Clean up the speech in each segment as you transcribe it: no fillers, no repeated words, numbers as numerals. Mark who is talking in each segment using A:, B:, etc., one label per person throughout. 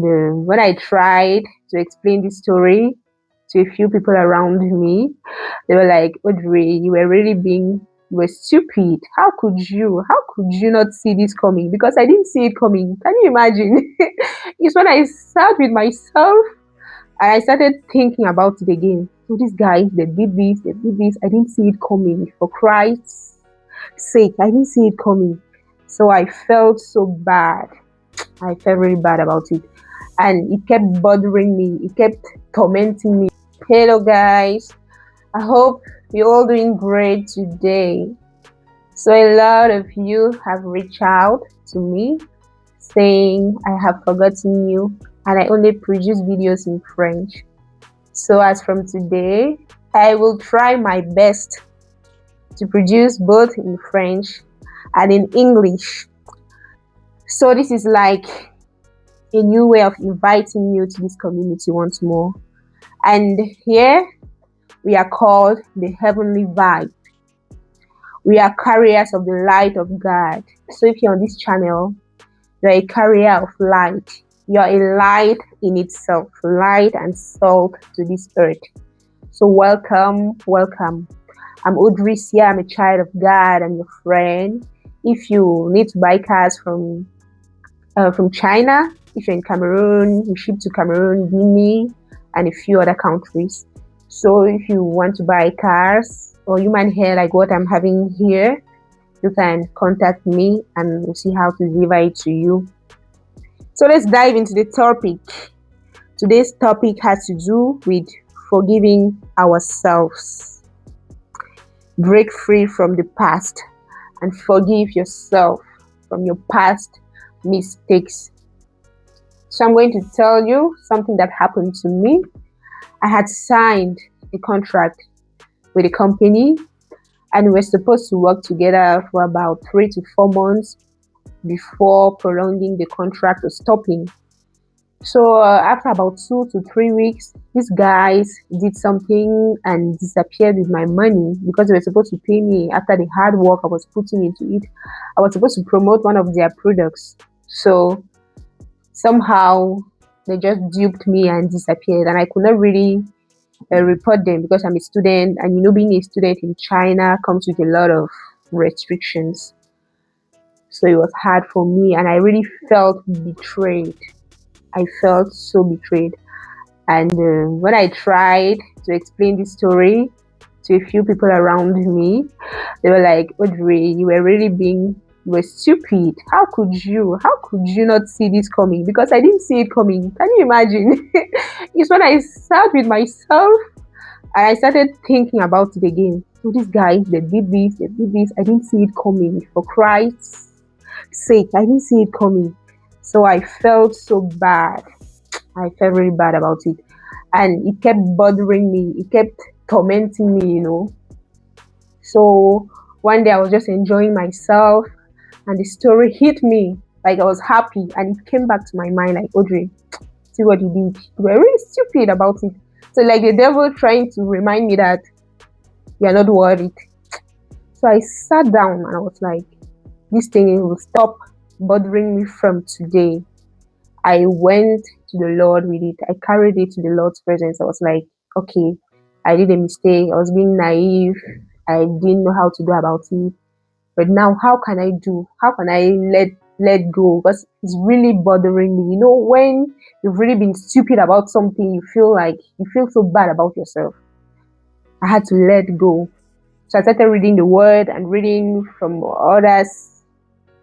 A: When I tried to explain this story to a few people around me, they were like, Audrey, you were stupid. How could you not see this coming? Because I didn't see it coming. Can you imagine? It's when I sat with myself and I started thinking about it again. So these guys, they did this. I didn't see it coming. For Christ's sake, I didn't see it coming. So I felt so bad. I felt really bad about it. And it kept bothering me. It kept tormenting me. Hello, guys. I hope you're all doing great today. So, a lot of you have reached out to me saying I have forgotten you and I only produce videos in French. So, as from today, I will try my best to produce both in French and in English. So, this is like a new way of inviting you to this community once more. And here we are called the Heavenly Vibe. We are carriers of the light of God. So if you're on this channel, you're a carrier of light. You're a light in itself, light and salt to this earth. So welcome, welcome. I'm Audrey Sia. I'm a child of God and your friend. If you need to buy cars from China, if you're in Cameroon, we ship to Cameroon, Guinea, and a few other countries. So if you want to buy cars or human hair like what I'm having here, you can contact me and we'll see how to deliver it to you. So let's dive into the topic. Today's topic has to do with forgiving ourselves. Break free from the past and forgive yourself from your past mistakes. So I'm going to tell you something that happened to me. I had signed a contract with a company and we were supposed to work together for about 3 to 4 months before prolonging the contract or stopping. So after about 2 to 3 weeks, these guys did something and disappeared with my money because they were supposed to pay me after the hard work I was putting into it. I was supposed to promote one of their products. So somehow they just duped me and disappeared, and I could not really report them because I'm a student, and being a student in China comes with a lot of restrictions. So it was hard for me and I really felt betrayed. I felt so betrayed. And when I tried to explain this story to a few people around me, they were like, Audrey, you were stupid. How could you not see this coming? Because I didn't see it coming. Can you imagine? It's when I sat with myself and I started thinking about it again. So these guys, they did this. I didn't see it coming. For Christ's sake, I didn't see it coming. So I felt so bad. I felt really bad about it. And it kept bothering me. It kept tormenting me, So one day I was just enjoying myself and the story hit me. Like I was happy and it came back to my mind like, Audrey, see what you did. You were really stupid about it. So like the devil trying to remind me that you're not worth it. So I sat down and I was like, this thing will stop bothering me from today. I went to the Lord with it. I carried it to the Lord's presence. I was like, okay, I did a mistake. I was being naive. I didn't know how to do about it. But now, how can I let go? Because it's really bothering me. When you've really been stupid about something, you feel so bad about yourself. I had to let go. So I started reading the word and reading from others'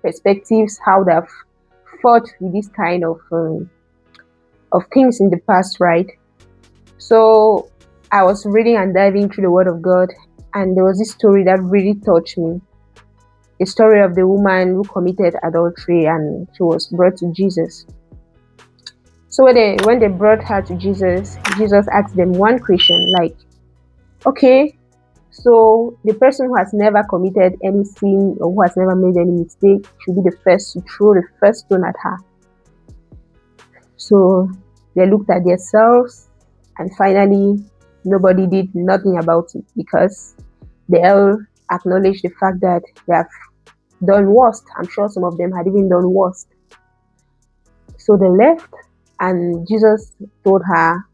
A: perspectives, how they've fought with this kind of things in the past, right? So I was reading and diving through the word of God, and there was this story that really touched me. The story of the woman who committed adultery and she was brought to Jesus. So when they brought her to Jesus, Jesus asked them one question like, okay, so the person who has never committed any sin or who has never made any mistake should be the first to throw the first stone at her. So they looked at themselves and finally nobody did nothing about it because they all acknowledged the fact that they have done worst. I'm sure some of them had even done worst. So they left And Jesus told her,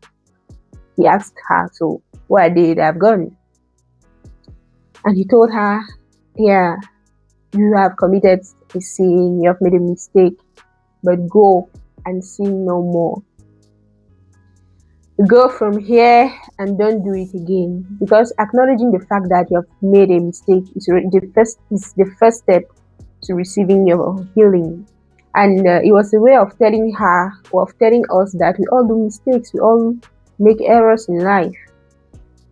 A: he asked her, so where are they? They have gone. And he told her, yeah, you have committed a sin, you have made a mistake, but go and sin no more. Go from here and don't do it again. Because acknowledging the fact that you have made a mistake is the first step to receiving your healing. And it was a way of telling her, or of telling us, that we all do mistakes, we all make errors in life.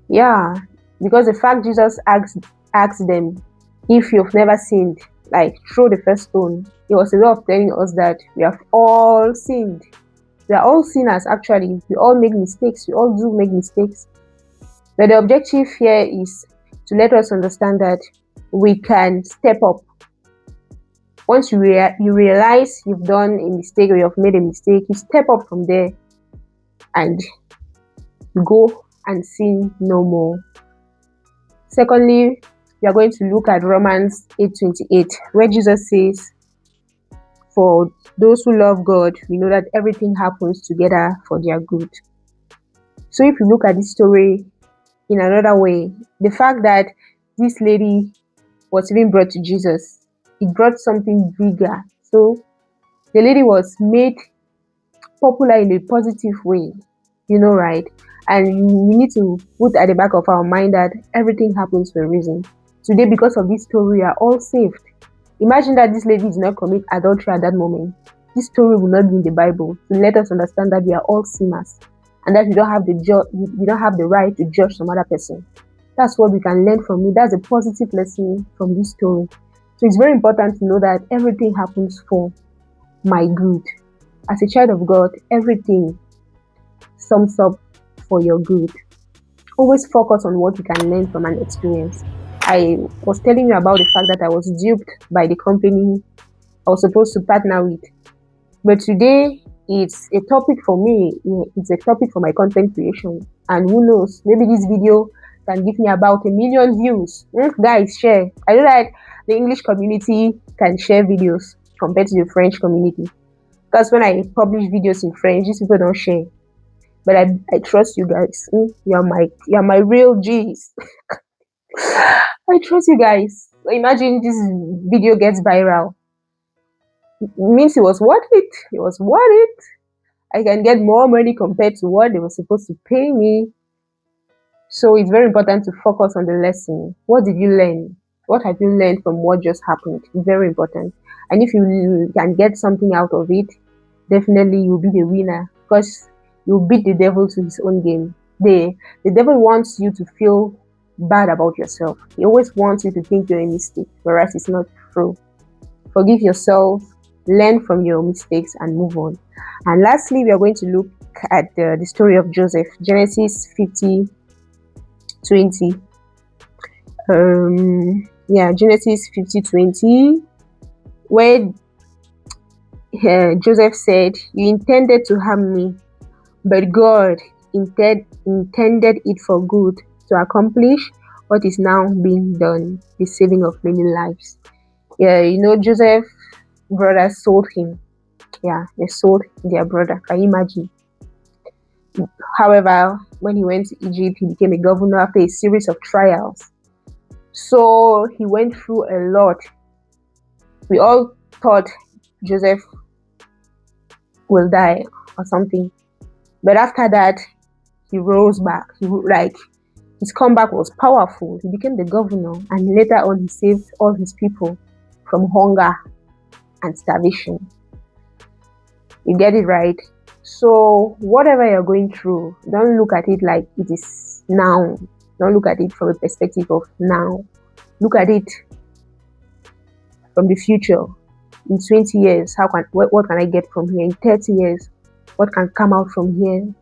A: Yeah, because the fact Jesus asked them, if you've never sinned, like throw the first stone, it was a way of telling us that we have all sinned. We are all sinners, actually. We all make mistakes. We all do make mistakes. But the objective here is to let us understand that we can step up. Once you realize you've done a mistake or you've made a mistake, you step up from there and go and sin no more. Secondly, we are going to look at Romans 8:28, where Jesus says, for those who love God, we know that everything happens together for their good. So if you look at this story in another way, the fact that this lady was even brought to Jesus, it brought something bigger. So the lady was made popular in a positive way, right? And we need to put at the back of our mind that everything happens for a reason. Today, because of this story, we are all saved. Imagine that this lady did not commit adultery at that moment. This story will not be in the Bible to let us understand that we are all sinners and that we don't have the right to judge some other person. That's what we can learn from it. That's a positive lesson from this story. So it's very important to know that everything happens for my good. As a child of God, everything sums up for your good. Always focus on what you can learn from an experience. I was telling you about the fact that I was duped by the company I was supposed to partner with. But today, it's a topic for me. It's a topic for my content creation. And who knows, maybe this video can give me about 1 million views. Guys, share. I know that the English community can share videos compared to the French community. Because when I publish videos in French, these people don't share. But I trust you guys. You're my real G's. I trust you guys. Imagine this video gets viral. It means it was worth it. It was worth it. I can get more money compared to what they were supposed to pay me. So it's very important to focus on the lesson. What did you learn? What have you learned from what just happened? Very important. And if you can get something out of it, definitely you'll be the winner, because you'll beat the devil to his own game. The devil wants you to feel bad about yourself. He always wants you to think you're a mistake, whereas it's not true. Forgive yourself, learn from your mistakes, and move on. And lastly, we are going to look at the story of Joseph, Genesis 50:20. Genesis 50:20, where Joseph said, "You intended to harm me, but God intended it for good, to accomplish what is now being done, the saving of many lives." Joseph's brothers sold him. Yeah, they sold their brother. Can you imagine? However, when he went to Egypt, he became a governor after a series of trials. So he went through a lot. We all thought Joseph will die or something. But after that, he rose back. His comeback was powerful. He became the governor, and later on he saved all his people from hunger and starvation. You get it right? So whatever you're going through, don't look at it like it is now. Don't look at it from a perspective of now. Look at it from the future. In 20 years, what can I get from here? In 30 years, what can come out from here?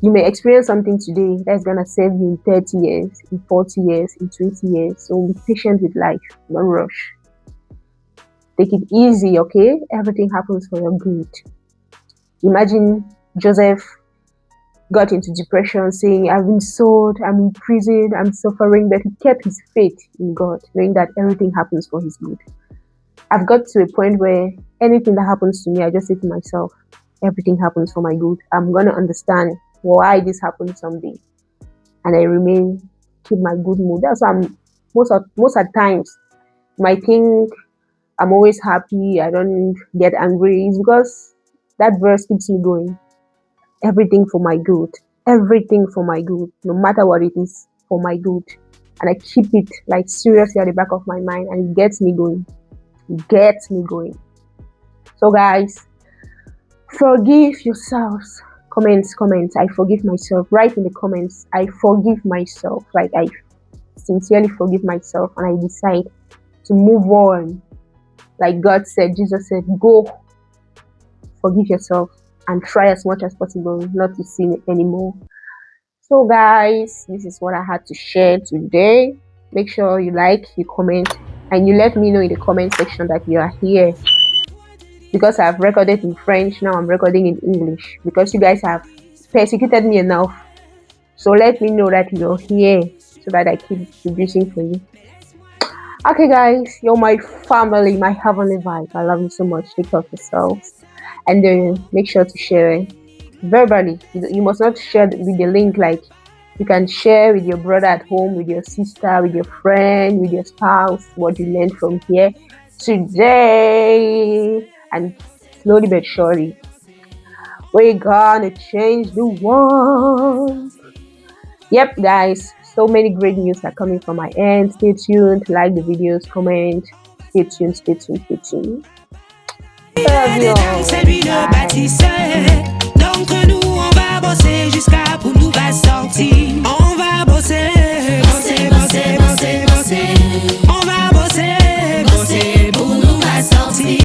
A: You may experience something today that's going to save you in 30 years, in 40 years, in 20 years. So be patient with life. Don't rush. Take it easy, okay? Everything happens for your good. Imagine Joseph got into depression, saying, "I've been sold, I'm in prison, I'm suffering," but he kept his faith in God, knowing that everything happens for his good. I've got to a point where anything that happens to me, I just say to myself, everything happens for my good. I'm gonna understand why this happened someday, and I remain keep my good mood. That's why I'm most at times you might think I'm always happy. I don't get angry. It's because that verse keeps me going. Everything for my good. Everything for my good. No matter what it is, for my good. And I keep it like seriously at the back of my mind, and it gets me going. It gets me going. So guys, forgive yourselves. Comments. I forgive myself. Write in the comments. I forgive myself. Like I sincerely forgive myself, and I decide to move on. Like God said, Jesus said, go forgive yourself and try as much as possible not to sin anymore. So guys, this is what I had to share today. Make sure you like, you comment, and you let me know in the comment section that you are here. Because I've recorded in French, now I'm recording in English, because you guys have persecuted me enough. So let me know that you're here so that I keep producing for you. Okay guys, you're my family, my heavenly vibe. I love you so much. Take care of yourselves, and then make sure to share verbally. You must not share with the link. Like you can share with your brother at home, with your sister, with your friend, with your spouse, what you learned from here today. And slowly but surely, we're gonna change the world. Yep guys, so many great news are coming from my end. Stay tuned, like the videos, comment. Stay tuned. Love you all.
B: C'est lui le bâtisseur. Donc nous on va bosser jusqu'à pour nous va sortir.